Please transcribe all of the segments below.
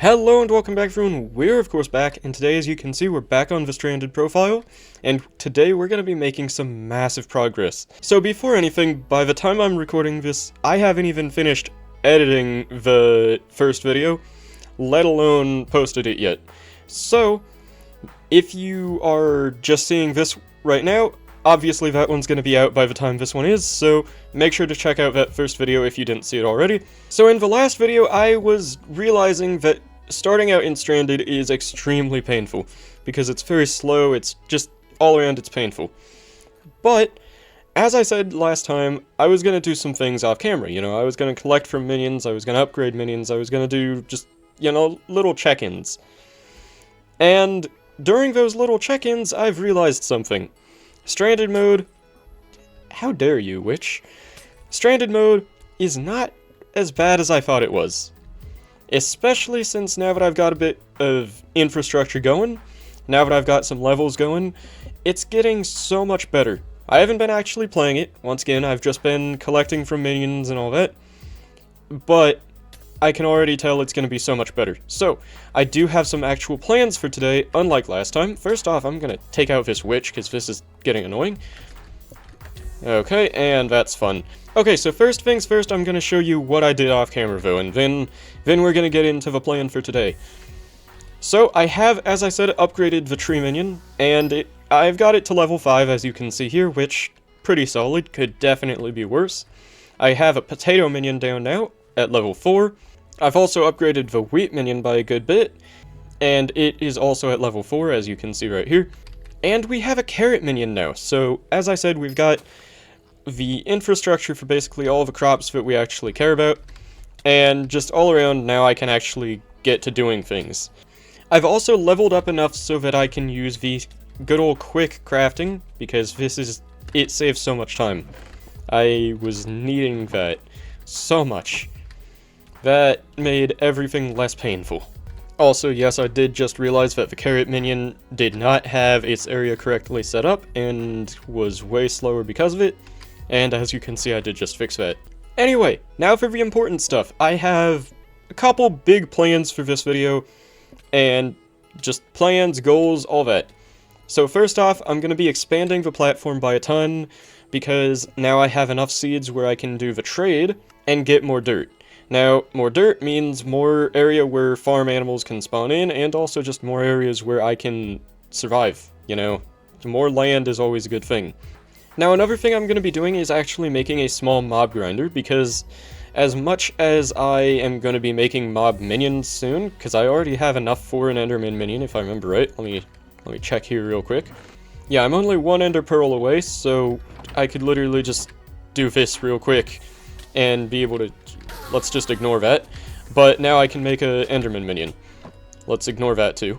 Hello and welcome back everyone, we're of course back, and today as you can see we're back on the Stranded profile, and today we're going to be making some massive progress. So before anything, by the time I'm recording this, I haven't even finished editing the first video, let alone posted it yet. So, if you are just seeing this right now, obviously that one's going to be out by the time this one is, so make sure to check out that first video if you didn't see it already. So in the last video, I was realizing that starting out in Stranded is extremely painful, because it's very slow, it's just all around it's painful. But, as I said last time, I was going to do some things off camera, I was going to collect from minions, I was going to upgrade minions, I was going to do just, little check-ins. And during those little check-ins, I've realized something. Stranded mode, how dare you, witch? Stranded mode is not as bad as I thought it was. Especially since now that I've got a bit of infrastructure going, now that I've got some levels going, it's getting so much better. I haven't been actually playing it, once again, I've just been collecting from minions and all that, but I can already tell it's going to be so much better. So, I do have some actual plans for today, unlike last time. First off, I'm going to take out this witch, because this is getting annoying. Okay, and that's fun. Okay, so first things first, I'm going to show you what I did off camera though, and then we're going to get into the plan for today. So, I have, as I said, upgraded the tree minion, and I've got it to level 5, as you can see here, which, pretty solid, could definitely be worse. I have a potato minion down now, at level 4. I've also upgraded the wheat minion by a good bit, and it is also at level 4, as you can see right here. And we have a carrot minion now, so, as I said, we've got the infrastructure for basically all the crops that we actually care about, and just all around now I can actually get to doing things. I've also leveled up enough so that I can use the good old quick crafting, because it saves so much time. I was needing that so much. That made everything less painful. Also, yes, I did just realize that the carrot minion did not have its area correctly set up, and was way slower because of it. And as you can see, I did just fix that. Anyway, now for the important stuff. I have a couple big plans for this video, and just plans, goals, all that. So first off, I'm going to be expanding the platform by a ton, because now I have enough seeds where I can do the trade, and get more dirt. Now, more dirt means more area where farm animals can spawn in, and also just more areas where I can survive, More land is always a good thing. Now, another thing I'm going to be doing is actually making a small mob grinder, because as much as I am going to be making mob minions soon, because I already have enough for an enderman minion, if I remember right. Let me check here real quick. Yeah, I'm only one ender pearl away, so I could literally just do this real quick and be able to... Let's just ignore that. But now I can make a enderman minion. Let's ignore that too.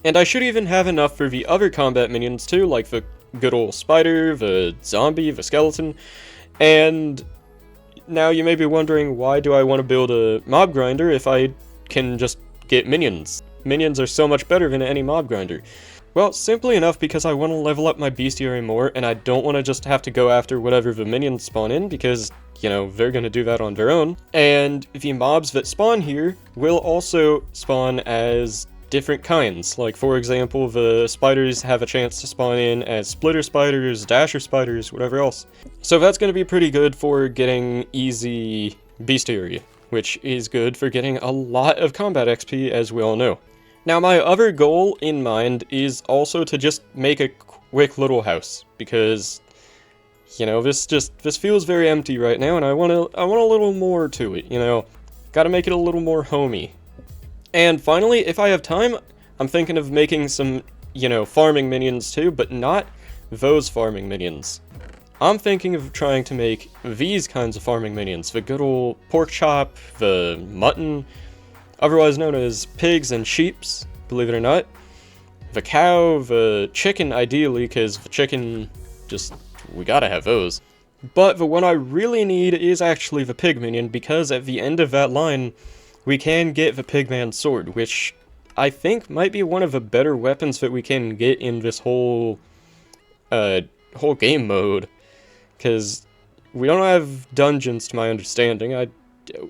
And I should even have enough for the other combat minions too, like the good old spider, the zombie, the skeleton. And now you may be wondering, why do I want to build a mob grinder if I can just get minions? Minions are so much better than any mob grinder. Well, simply enough because I want to level up my bestiary more, and I don't want to just have to go after whatever the minions spawn in, because, they're going to do that on their own. And the mobs that spawn here will also spawn as different kinds. Like, for example, the spiders have a chance to spawn in as splitter spiders, dasher spiders, whatever else. So that's going to be pretty good for getting easy bestiary, which is good for getting a lot of combat XP, as we all know. Now, my other goal in mind is also to just make a quick little house, because, this feels very empty right now, and I want a little more to it, Gotta make it a little more homey. And finally, if I have time, I'm thinking of making some, farming minions too, but not those farming minions. I'm thinking of trying to make these kinds of farming minions, the good old pork chop, the mutton, otherwise known as pigs and sheeps, believe it or not. The cow, the chicken ideally, because the chicken, we gotta have those. But the one I really need is actually the pig minion, because at the end of that line, we can get the pigman sword, which I think might be one of the better weapons that we can get in this whole game mode. Because we don't have dungeons to my understanding.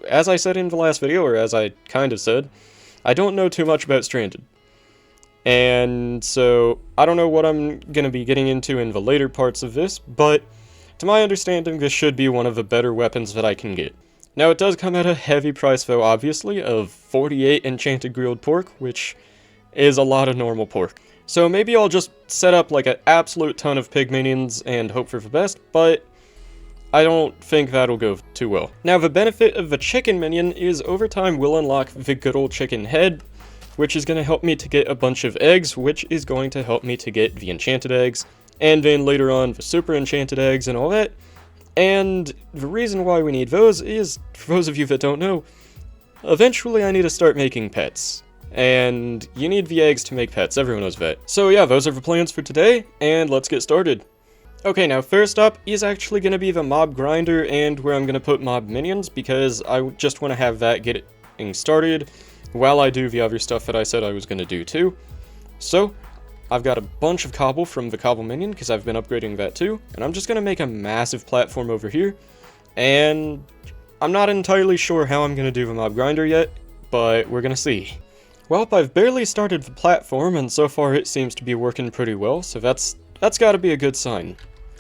As I said in the last video, or as I kind of said, I don't know too much about Stranded. And so, I don't know what I'm going to be getting into in the later parts of this, but to my understanding, this should be one of the better weapons that I can get. Now, it does come at a heavy price, though, obviously, of 48 enchanted grilled pork, which is a lot of normal pork. So maybe I'll just set up like an absolute ton of pig minions and hope for the best, but I don't think that'll go too well. Now, the benefit of the chicken minion is over time we'll unlock the good old chicken head, which is going to help me to get a bunch of eggs, which is going to help me to get the enchanted eggs, and then later on the super enchanted eggs and all that. And the reason why we need those is, for those of you that don't know, eventually I need to start making pets. And you need the eggs to make pets, everyone knows that. So yeah, those are the plans for today, and let's get started. Okay, now first up is actually going to be the mob grinder and where I'm going to put mob minions, because I just want to have that getting started while I do the other stuff that I said I was going to do too. So, I've got a bunch of cobble from the cobble minion, because I've been upgrading that too, and I'm just going to make a massive platform over here, and I'm not entirely sure how I'm going to do the mob grinder yet, but we're going to see. Well, I've barely started the platform, and so far it seems to be working pretty well, so that's got to be a good sign.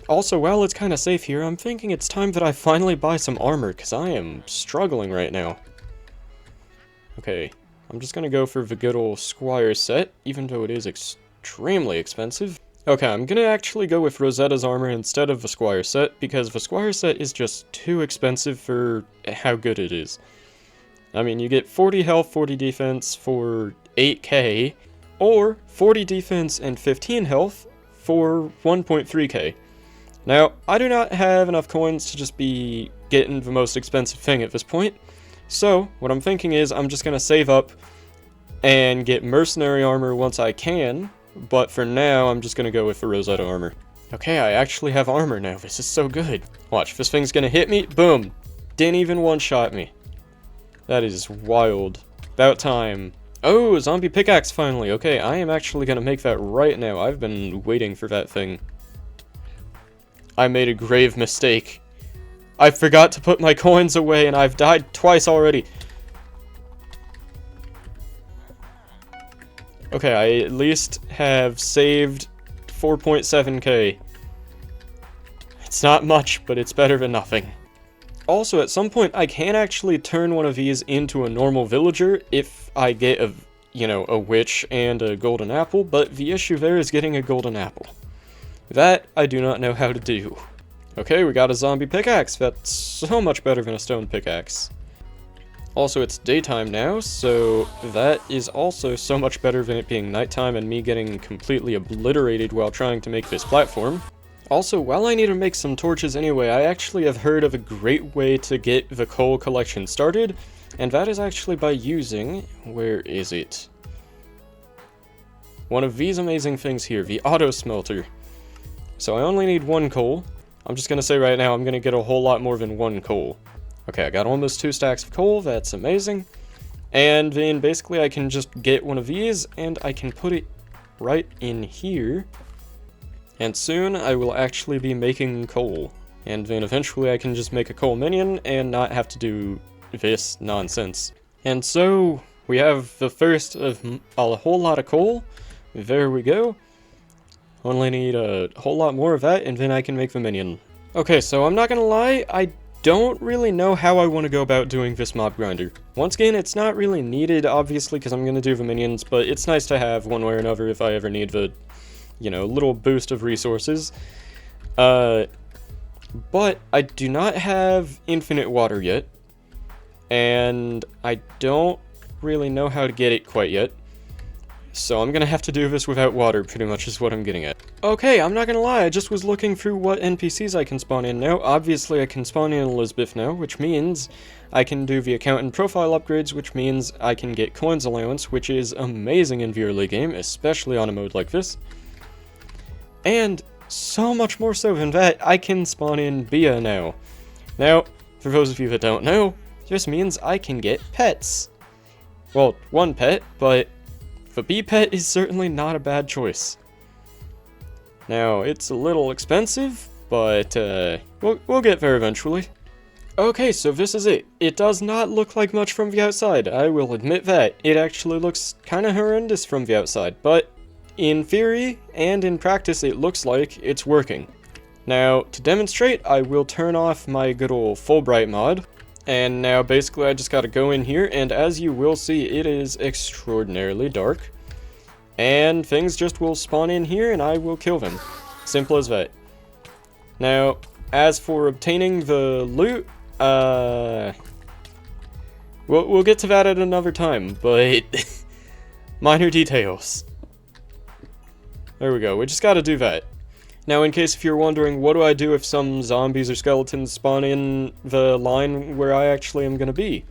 Also, while it's kind of safe here, I'm thinking it's time that I finally buy some armor, because I am struggling right now. Okay, I'm just gonna go for the good old Squire set, even though it is extremely expensive. Okay, I'm gonna actually go with Rosetta's armor instead of the Squire set, because the Squire set is just too expensive for how good it is. I mean, you get 40 health, 40 defense for 8k, or 40 defense and 15 health for 1.3k. Now, I do not have enough coins to just be getting the most expensive thing at this point, so what I'm thinking is I'm just going to save up and get mercenary armor once I can, but for now I'm just going to go with the Rosetta armor. Okay, I actually have armor now, this is so good. Watch, this thing's going to hit me, boom, didn't even one-shot me. That is wild. About time. Oh, zombie pickaxe finally. Okay, I am actually going to make that right now. I've been waiting for that thing. I made a grave mistake. I forgot to put my coins away and I've died twice already. Okay, I at least have saved 4.7k. It's not much, but it's better than nothing. Also, at some point, I can actually turn one of these into a normal villager if I get a witch and a golden apple, but the issue there is getting a golden apple. That I do not know how to do. Okay, we got a zombie pickaxe. That's so much better than a stone pickaxe. Also, it's daytime now, so that is also so much better than it being nighttime and me getting completely obliterated while trying to make this platform. Also, while I need to make some torches anyway, I actually have heard of a great way to get the coal collection started, and that is actually by using, where is it? One of these amazing things here, the auto smelter. So I only need 1 coal. I'm just gonna say right now, I'm gonna get a whole lot more than 1 coal. Okay, I got almost 2 stacks of coal, that's amazing. And then basically I can just get one of these, and I can put it right in here. And soon I will actually be making coal. And then eventually I can just make a coal minion and not have to do this nonsense. And so we have the first of a whole lot of coal. There we go. Only need a whole lot more of that and then I can make the minion. Okay, so I'm not gonna lie, I don't really know how I want to go about doing this mob grinder. Once again, it's not really needed, obviously, because I'm gonna do the minions, but it's nice to have one way or another if I ever need the, little boost of resources. But I do not have infinite water yet, and I don't really know how to get it quite yet. So I'm gonna have to do this without water, pretty much is what I'm getting at. Okay, I'm not gonna lie, I just was looking through what NPCs I can spawn in now. Obviously I can spawn in Elizabeth now, which means I can do the account and profile upgrades, which means I can get coins allowance, which is amazing in the early game, especially on a mode like this. And so much more so than that, I can spawn in Bia now. Now, for those of you that don't know, this means I can get pets. Well, 1 pet, but the bee pet is certainly not a bad choice. Now, it's a little expensive, but we'll get there eventually. Okay, so this is it. It does not look like much from the outside, I will admit that. It actually looks kinda horrendous from the outside, but in theory and in practice it looks like it's working. Now, to demonstrate, I will turn off my good old Fulbright mod, and now basically I just gotta go in here, and as you will see, it is extraordinarily dark. And things just will spawn in here and I will kill them. Simple as that. Now, as for obtaining the loot, we'll get to that at another time, but minor details. There we go, we just gotta do that. Now, in case if you're wondering, what do I do if some zombies or skeletons spawn in the line where I actually am gonna be?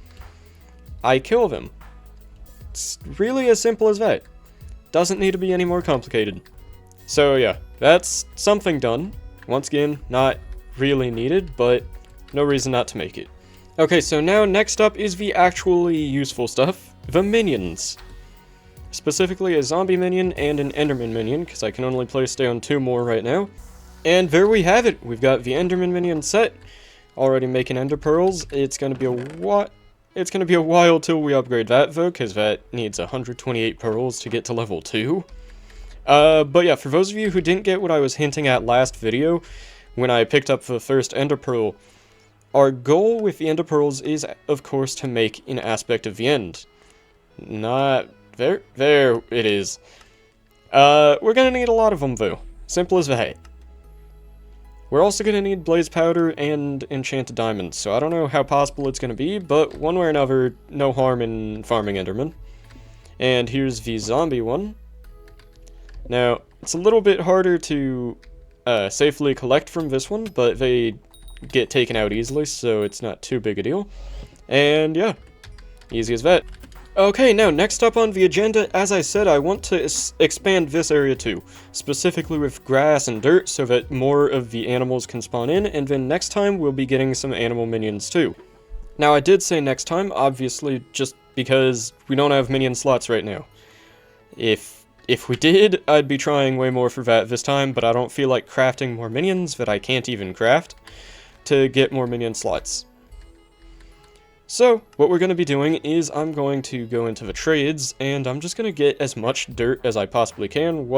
I kill them. It's really as simple as that. Doesn't need to be any more complicated. So yeah, that's something done. Once again, not really needed, but no reason not to make it. Okay, so now next up is the actually useful stuff, the minions. Specifically a zombie minion and an enderman minion, because I can only place down 2 more right now. And there we have it, we've got the enderman minion set, already making ender pearls. It's gonna be a while till we upgrade that though, because that needs 128 pearls to get to level 2. But yeah, for those of you who didn't get what I was hinting at last video, when I picked up the first ender pearl, our goal with the ender pearls is, of course, to make an aspect of the end. There it is. We're gonna need a lot of them though. Simple as that. We're also gonna need blaze powder and enchanted diamonds, so I don't know how possible it's gonna be, but one way or another, no harm in farming endermen. And here's the zombie one. Now, it's a little bit harder to safely collect from this one, but they get taken out easily, so it's not too big a deal. And yeah, easy as that. Okay, now next up on the agenda, as I said, I want to expand this area too, specifically with grass and dirt so that more of the animals can spawn in, and then next time we'll be getting some animal minions too. Now I did say next time, obviously, just because we don't have minion slots right now. If we did, I'd be trying way more for that this time, but I don't feel like crafting more minions that I can't even craft to get more minion slots. So, what we're going to be doing is I'm going to go into the trades, and I'm just going to get as much dirt as I possibly can.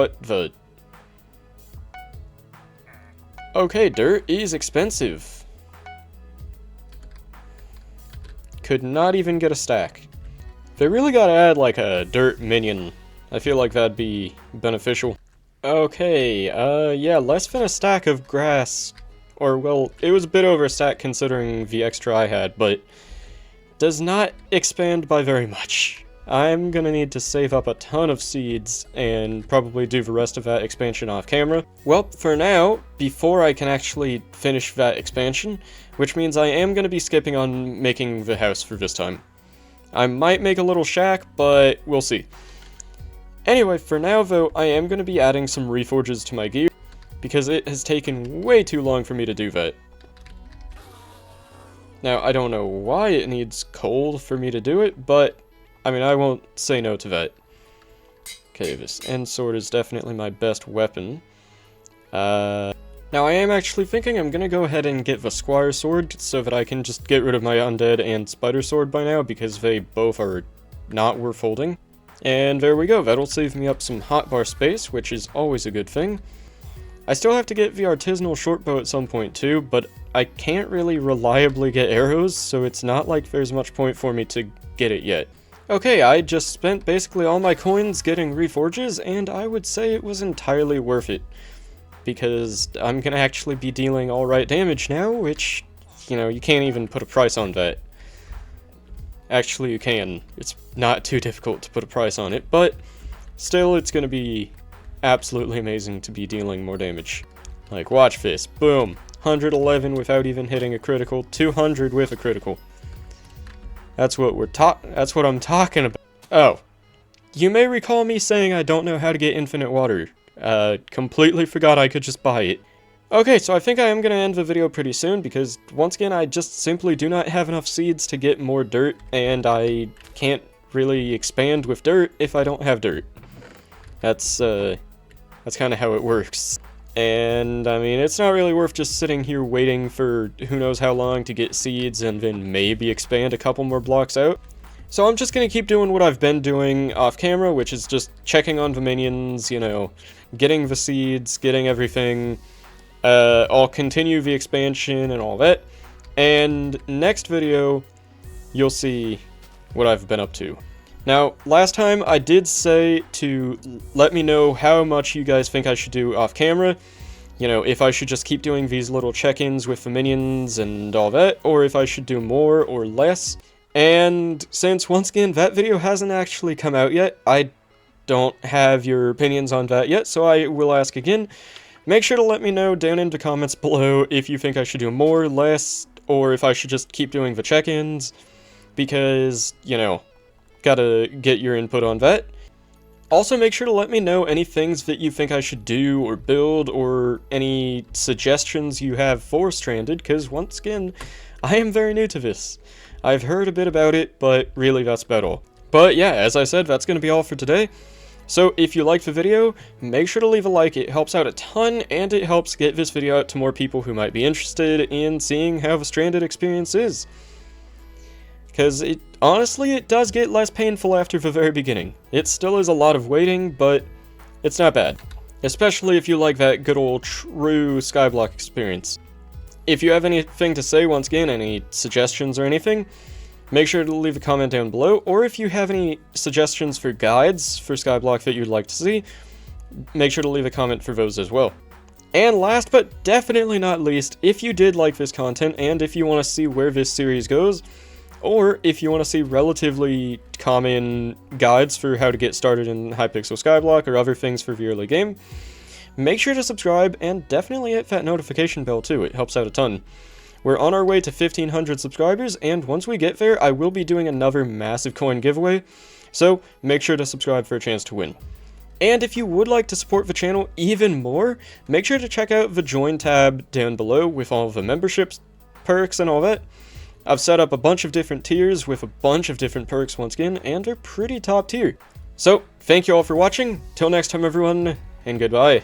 Okay, dirt is expensive. Could not even get a stack. They really gotta add like a dirt minion. I feel like that'd be beneficial. Okay, yeah, less than a stack of grass. Or, well, it was a bit over a stack considering the extra I had, but does not expand by very much. I'm gonna need to save up a ton of seeds and probably do the rest of that expansion off camera. Well, for now, before I can actually finish that expansion, which means I am gonna be skipping on making the house for this time. I might make a little shack, but we'll see. Anyway, for now though, I am gonna be adding some reforges to my gear, because it has taken way too long for me to do that. Now, I don't know why it needs coal for me to do it, but, I mean, I won't say no to that. Okay, this end sword is definitely my best weapon. Now I am actually thinking I'm gonna go ahead and get the squire sword, so that I can just get rid of my undead and spider sword by now, because they both are not worth holding. And there we go, that'll save me up some hotbar space, which is always a good thing. I still have to get the artisanal shortbow at some point too, but I can't really reliably get arrows, so it's not like there's much point for me to get it yet. Okay, I just spent basically all my coins getting reforges, and I would say it was entirely worth it. Because I'm gonna actually be dealing alright damage now, which, you know, you can't even put a price on that. Actually, you can. It's not too difficult to put a price on it, but still, it's gonna be absolutely amazing to be dealing more damage. Like, watch this. Boom. 111 without even hitting a critical. 200 with a critical. That's what I'm talking about. Oh. You may recall me saying I don't know how to get infinite water. Completely forgot I could just buy it. Okay, so I think I am going to end the video pretty soon, because once again, I just simply do not have enough seeds to get more dirt, and I can't really expand with dirt if I don't have dirt. That's kind of how it works. And, I mean, it's not really worth just sitting here waiting for who knows how long to get seeds and then maybe expand a couple more blocks out. So I'm just gonna keep doing what I've been doing off camera, which is just checking on the minions, you know, getting the seeds, getting everything. I'll continue the expansion and all that. And next video, you'll see what I've been up to. Now, last time I did say to let me know how much you guys think I should do off camera. You know, if I should just keep doing these little check-ins with the minions and all that, or if I should do more or less. And since, once again, that video hasn't actually come out yet, I don't have your opinions on that yet, so I will ask again. Make sure to let me know down in the comments below if you think I should do more, less, or if I should just keep doing the check-ins, because, you know, gotta get your input on that. Also, make sure to let me know any things that you think I should do or build, or any suggestions you have for Stranded, because once again, I am very new to this. I've heard a bit about it, but really that's about all. But yeah, as I said, that's gonna be all for today. So if you liked the video, make sure to leave a like, it helps out a ton, and it helps get this video out to more people who might be interested in seeing how the Stranded experience is. Because honestly, it does get less painful after the very beginning. It still is a lot of waiting, but it's not bad. Especially if you like that good old true Skyblock experience. If you have anything to say, once again, any suggestions or anything, make sure to leave a comment down below, or if you have any suggestions for guides for Skyblock that you'd like to see, make sure to leave a comment for those as well. And last but definitely not least, if you did like this content, and if you want to see where this series goes, or if you want to see relatively common guides for how to get started in Hypixel Skyblock or other things for the early game, make sure to subscribe and definitely hit that notification bell too, it helps out a ton. We're on our way to 1,500 subscribers, and once we get there, I will be doing another massive coin giveaway, so make sure to subscribe for a chance to win. And if you would like to support the channel even more, make sure to check out the Join tab down below with all of the memberships, perks, and all that. I've set up a bunch of different tiers with a bunch of different perks once again, and they're pretty top tier. So, thank you all for watching, till next time everyone, and goodbye.